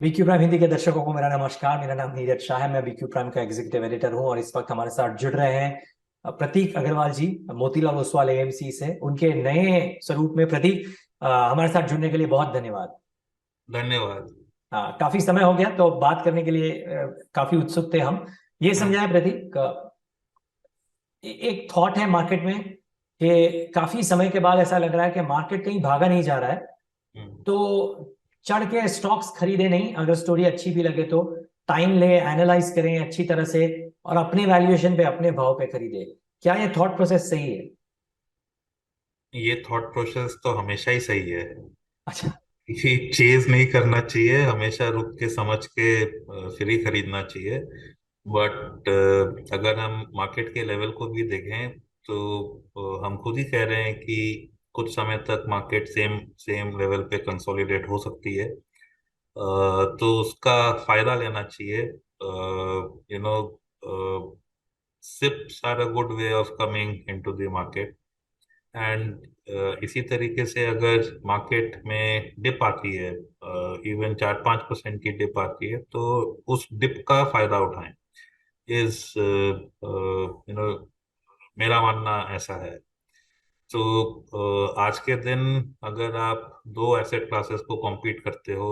BQ prime Hindi के दर्शकों को मेरा नमस्कार। मेरा नाम नीरज शाह है। मैं बीक्यू प्राइम का एग्जीक्यूटिव एडिटर हूं और इस वक्त हमारे साथ जुड़ रहे हैं प्रतीक अग्रवाल जी, मोतीलाल ओसवाल एएमसी से। उनके नए स्वरूप में प्रतीक, हमारे साथ जुड़ने के लिए बहुत धन्यवाद। धन्यवाद। काफी समय हो गया तो बात करने के लिए काफी उत्सुक थे हम। ये हम्म। समझाएं प्रतीक, एक थॉट है मार्केट में कि काफी समय के बाद ऐसा लग रहा है कि मार्केट कहीं भागा नहीं जा रहा है, हम्म। तो चढ़ के स्टॉक्स खरीदे नहीं। अगर स्टोरी अच्छी भी लगे तो टाइम ले, एनालाइज करें अच्छी तरह से और अपने वैल्यूएशन पे, अपने भाव पे खरीदे। क्या ये थॉट प्रोसेस सही है? ये थॉट प्रोसेस तो हमेशा ही सही है अच्छा। कि चेज नहीं करना चाहिए, हमेशा रुक के समझ के फिर ही खरीदना चाहिए। बट अगर हम मार्केट के लेवल को भी देखें तो हम खुद ही कह रहे हैं कि कुछ समय तक मार्केट सेम सेम लेवल पे कंसोलिडेट हो सकती है। तो उसका फायदा लेना चाहिए। You know SIPs are a good way of coming into the market. And इसी तरीके से अगर मार्केट में डिप आती है, इवन 4-5% की डिप आती है, तो उस डिप का फायदा उठाएं। इस नो मेरा मानना ऐसा है। तो आज के दिन अगर आप दो एसेट क्लासेस को कॉम्पीट करते हो,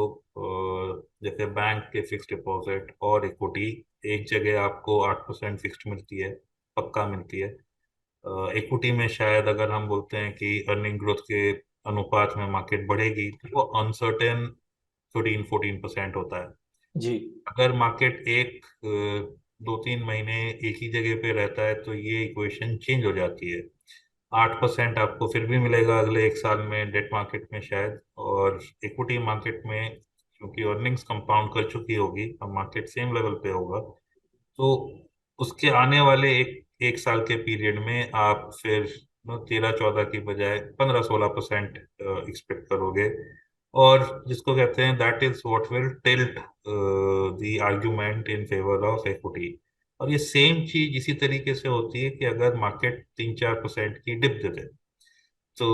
जैसे बैंक के फिक्स डिपॉजिट और इक्विटी, एक जगह आपको 8% फिक्स्ड मिलती है, पक्का मिलती है। इक्विटी में शायद अगर हम बोलते हैं कि अर्निंग ग्रोथ के अनुपात में मार्केट बढ़ेगी, तो वो अनसर्टेन 13-14% होता है। जी। अगर मार्केट 2-3 महीने एक ही जगह पे रहता है तो ये इक्वेशन चेंज हो जाती है। 8% आपको फिर भी मिलेगा अगले एक साल में डेट मार्केट में शायद, और इक्विटी मार्केट में क्योंकि अर्निंग्स कंपाउंड कर चुकी होगी, अब मार्केट सेम लेवल पे होगा, तो उसके आने वाले एक एक साल के पीरियड में आप फिर 13-14 की बजाय 15-16% एक्सपेक्ट करोगे। और जिसको कहते हैं that is what will tilt the argument in favour of equity. और ये सेम चीज इसी तरीके से होती है कि अगर मार्केट 3-4% की डिप दे दे, तो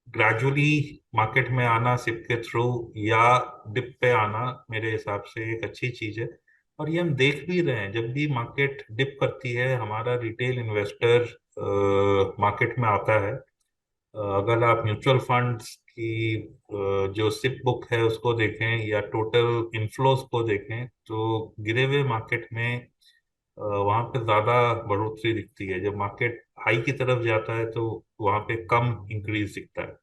ग्रेजुअली मार्केट में आना सिप के थ्रू या डिप पे आना मेरे हिसाब से एक अच्छी चीज है। और ये हम देख भी रहे हैं, जब भी मार्केट डिप करती है हमारा रिटेल इन्वेस्टर मार्केट में आता है। अगर आप म्यूचुअल फंड्स की जो सिप बुक है उसको देखें या टोटल इनफ्लोस को देखें, तो गिरे हुए मार्केट में वहां पे ज्यादा बढ़ोतरी दिखती है। जब मार्केट हाई की तरफ जाता है तो वहां पे कम इंक्रीज दिखता है।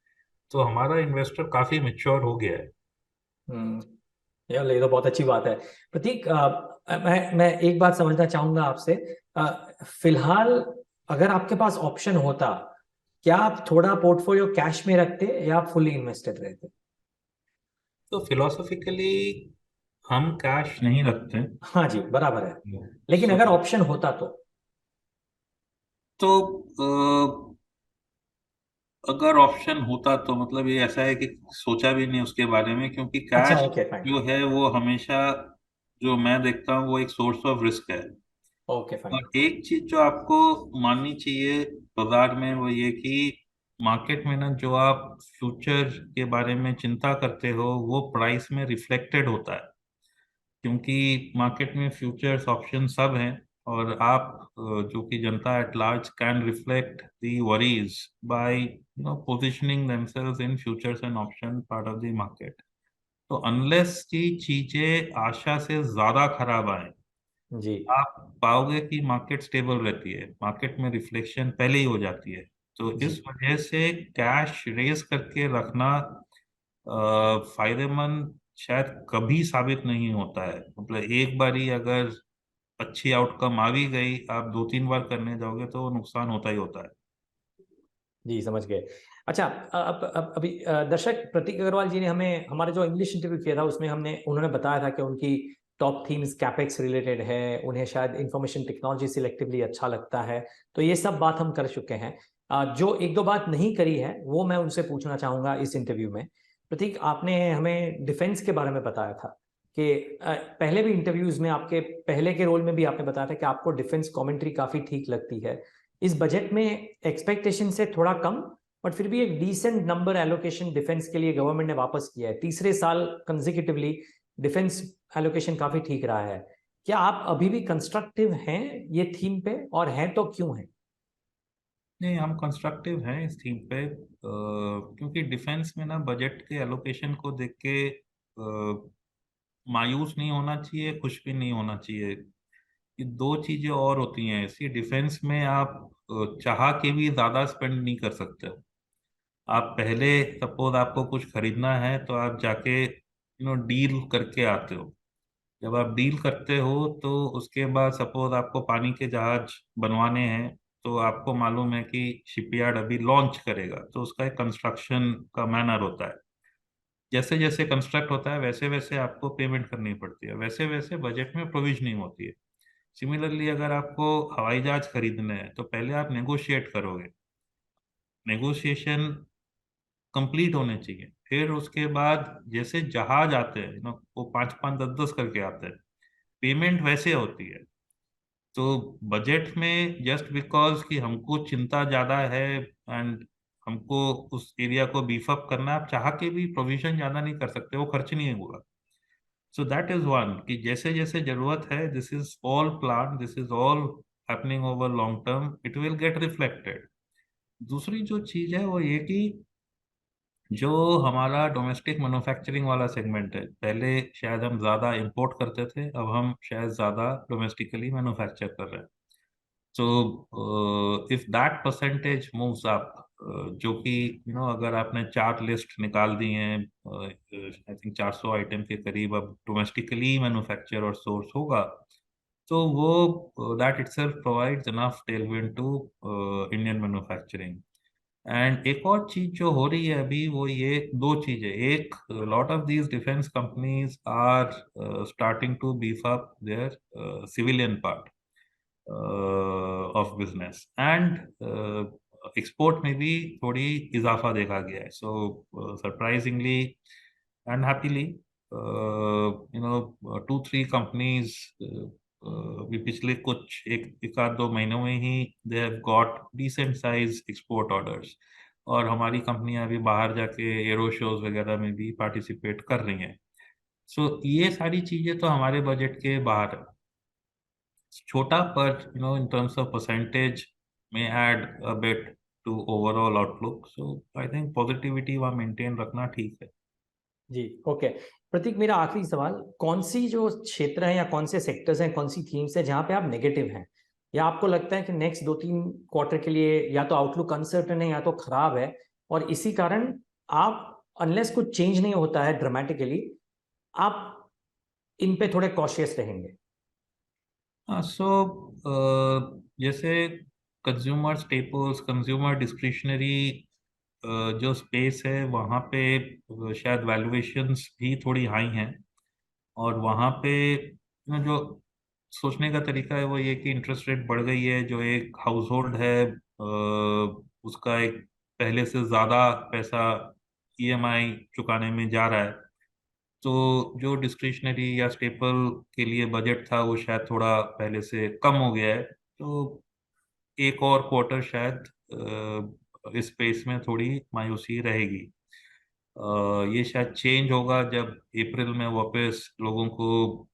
तो हमारा इन्वेस्टर काफी मेच्योर हो गया है। हम्म। ये तो बहुत अच्छी बात है प्रतीक। मैं एक बात समझना चाहूंगा आपसे। फिलहाल अगर आपके पास ऑप्शन होता, क्या आप थोड़ा पोर्टफोलियो कैश में रखते या आप फुल्ली इन्वेस्टेड रहते? तो फिलोसॉफिकली हम कैश नहीं रखते। हाँ जी, बराबर है। लेकिन सो अगर ऑप्शन होता तो? तो अगर ऑप्शन होता तो मतलब ये ऐसा है कि सोचा भी नहीं उसके बारे में, क्योंकि अच्छा, कैश ओके फाइन। जो है वो हमेशा, जो मैं देखता हूँ, वो एक सोर्स ऑफ रिस्क है। Okay fine. और एक चीज जो आपको माननी चाहिए बाजार में, वो ये कि मार्केट में ना जो आप फ्यूचर के बारे में चिंता करते हो वो प्राइस में रिफ्लेक्टेड होता है। क्योंकि मार्केट में फ्यूचर्स ऑप्शन सब हैं, और आप जो कि जनता at large can reflect the worries by positioning themselves in futures and option part of the market. तो अनलेस की चीजें आशा से ज्यादा खराब आए, जी। आप पाओगे कि मार्केट स्टेबल रहती है, मार्केट में रिफ्लेक्शन पहले ही हो जाती है। तो जी। इस वजह से कैश रेज करके रखना फायदेमंद शायद कभी साबित नहीं होता है। मतलब एक बारी अगर अच्छी आउटकम आ भी गई, आप 2-3 बार करने जाओगे तो वो नुकसान होता ही होता है। जी, समझ गए। अच्छा, अब अभी दर्शक प्रतीक अग्रवाल जी ने हमें हमारे जो इंग्लिश इंटरव्यू किया था उसमें उन्होंने बताया था कि उनकी टॉप थीम्स कैपेक्स रिलेटेड है, उन्हें शायद इंफॉर्मेशन टेक्नोलॉजी सिलेक्टिवली अच्छा लगता है। तो ये सब बात हम कर चुके हैं। जो एक दो बात नहीं करी है वो मैं उनसे पूछना चाहूंगा इस इंटरव्यू में। प्रतीक, आपने हमें डिफेंस के बारे में बताया था कि पहले भी इंटरव्यूज में, आपके पहले के रोल में भी आपने बताया था कि आपको डिफेंस कमेंट्री काफी ठीक लगती है। इस बजट में एक्सपेक्टेशन से थोड़ा कम बट फिर भी एक डिसेंट नंबर एलोकेशन डिफेंस के लिए गवर्नमेंट ने वापस किया है। तीसरे साल कंसेक्यूटिवली डिफेंस एलोकेशन काफी ठीक रहा है। क्या आप अभी भी कंस्ट्रक्टिव हैं ये थीम पे, और हैं तो क्यों हैं? नहीं, हम कंस्ट्रक्टिव हैं इस थीम पे, क्योंकि डिफेंस में ना बजट के एलोकेशन को देख के मायूस नहीं होना चाहिए, खुश भी नहीं होना चाहिए। ये दो चीजें और होती हैं ऐसी, डिफेंस में आप चाह के भी ज्यादा स्पेंड नहीं कर सकते हो। आप पहले, सपोज आपको कुछ खरीदना है तो आप जाके डील करके आते हो। जब आप डील करते हो तो उसके बाद सपोज आपको पानी के जहाज बनवाने हैं, तो आपको मालूम है कि शिपयार्ड अभी लॉन्च करेगा, तो उसका एक कंस्ट्रक्शन का मैनर होता है। जैसे जैसे कंस्ट्रक्ट होता है वैसे वैसे आपको पेमेंट करनी पड़ती है, वैसे वैसे बजट में प्रोविजनिंग होती है। सिमिलरली अगर आपको हवाई जहाज खरीदने हैं तो पहले आप नेगोशिएट करोगे, नेगोशिएशन कंप्लीट होने चाहिए, फिर उसके बाद जैसे जहाज आते हैं वो 5 5 10 10 करके आते हैं, पेमेंट वैसे होती है। तो बजट में जस्ट बिकॉज कि हमको चिंता ज्यादा है एंड हमको उस एरिया को बीफ अप करना है, आप चाह के भी प्रोविजन ज्यादा नहीं कर सकते, वो खर्च नहीं होगा। सो दैट इज वन, कि जैसे जैसे जरूरत है, this is all plan, this is all happening over long term, it will get reflected. दूसरी जो चीज है वो ये कि जो हमारा डोमेस्टिक मैन्युफैक्चरिंग वाला सेगमेंट है, पहले शायद हम ज्यादा इंपोर्ट करते थे, अब हम शायद ज्यादा डोमेस्टिकली मैन्युफैक्चर कर रहे हैं। So if that percentage moves up, जो कि अगर आपने 4 लिस्ट निकाल दी हैं, आई थिंक 400 आइटम के करीब अब डोमेस्टिकली मैन्युफैक्चर और सोर्स होगा, तो वो that itself provides enough tailwind to Indian manufacturing. And एक और चीज जो हो रही है अभी, वो ये दो चीजें, एक, lot of these defence companies are starting to beef up their civilian part of business, and export में भी थोड़ी इजाफा देखा गया है। So surprisingly and happily, you know 2 3 companies भी पिछले कुछ एक आध 2 महीनों में ही they have got decent size export orders, और हमारी कंपनियां अभी बाहर जाके एरो शोज वगैरह में भी पार्टिसिपेट कर रही हैं। सो ये सारी चीजें तो हमारे बजट के बाहर है, छोटा, पर in terms of percentage may add a bit to overall outlook. So I think positivity वहाँ मेंटेन रखना ठीक है। जी, ओके। प्रतीक, मेरा आखिरी सवाल, कौन सी जो क्षेत्र हैं या कौन से सेक्टर्स हैं, कौन सी थीम्स हैं जहां पे आप नेगेटिव हैं, या आपको लगता है कि नेक्स्ट 2 3 क्वार्टर के लिए या तो आउटलुक अनसर्टन है या तो खराब है, और इसी कारण आप, अनलेस कुछ चेंज नहीं होता है ड्रामेटिकली, आप इन पे थोड़े कॉशियस रहेंगे? हाँ, सो जैसे कंज्यूमर स्टेपल्स, कंज्यूमर डिस्क्रिशनरी जो स्पेस है वहाँ पे शायद वैल्यूएशंस भी थोड़ी हाई हैं, और वहाँ पे जो सोचने का तरीका है वो ये कि इंटरेस्ट रेट बढ़ गई है, जो एक हाउस होल्ड है उसका एक पहले से ज़्यादा पैसा ईएमआई चुकाने में जा रहा है। तो जो डिस्क्रिशनरी या स्टेपल के लिए बजट था वो शायद थोड़ा पहले से कम हो गया है। तो एक और क्वार्टर शायद इस स्पेस में थोड़ी मायूसी रहेगी। ये शायद चेंज होगा जब अप्रैल में वापस लोगों को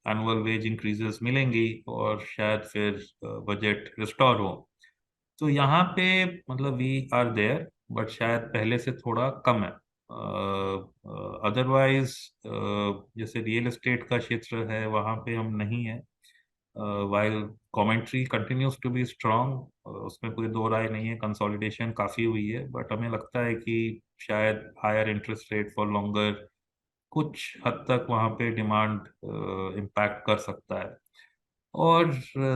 एनुअल वेज इंक्रीजेस मिलेंगी और शायद फिर बजट रिस्टोर हो। तो यहाँ पे मतलब वी आर देयर, बट शायद पहले से थोड़ा कम है। अदरवाइज जैसे रियल एस्टेट का क्षेत्र है वहाँ पे हम नहीं है, while commentary continues to be strong, उसमें कोई दो राय नहीं है, कंसोलिडेशन काफ़ी हुई है, बट हमें लगता है कि शायद higher interest rate for longer कुछ हद तक वहाँ पे डिमांड इम्पैक्ट कर सकता है। और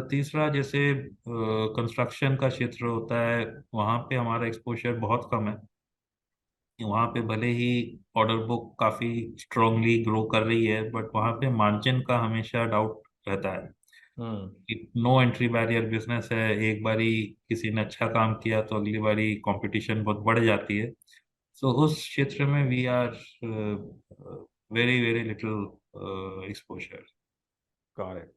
तीसरा, जैसे कंस्ट्रक्शन का क्षेत्र होता है वहाँ पे हमारा एक्सपोजर बहुत कम है। वहाँ पे भले ही ऑर्डर बुक काफ़ी स्ट्रांगली ग्रो कर रही है, बट वहाँ पे मार्जिन का हमेशा डाउट रहता है। हम्म। नो एंट्री बैरियर बिजनेस है, एक बारी किसी ने अच्छा काम किया तो अगली बारी कंपटीशन बहुत बढ़ जाती है। सो उस क्षेत्र में we are very very little exposure. Got it.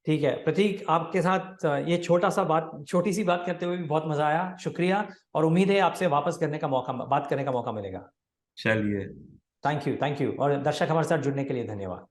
ठीक है प्रतीक, आपके साथ ये छोटी सी बात करते हुए भी बहुत मजा आया, शुक्रिया। और उम्मीद है आपसे वापस बात करने का मौका मिलेगा। चलिए। थैंक यू और दर्शक हमारे साथ जुड़ने के लिए धन्यवाद।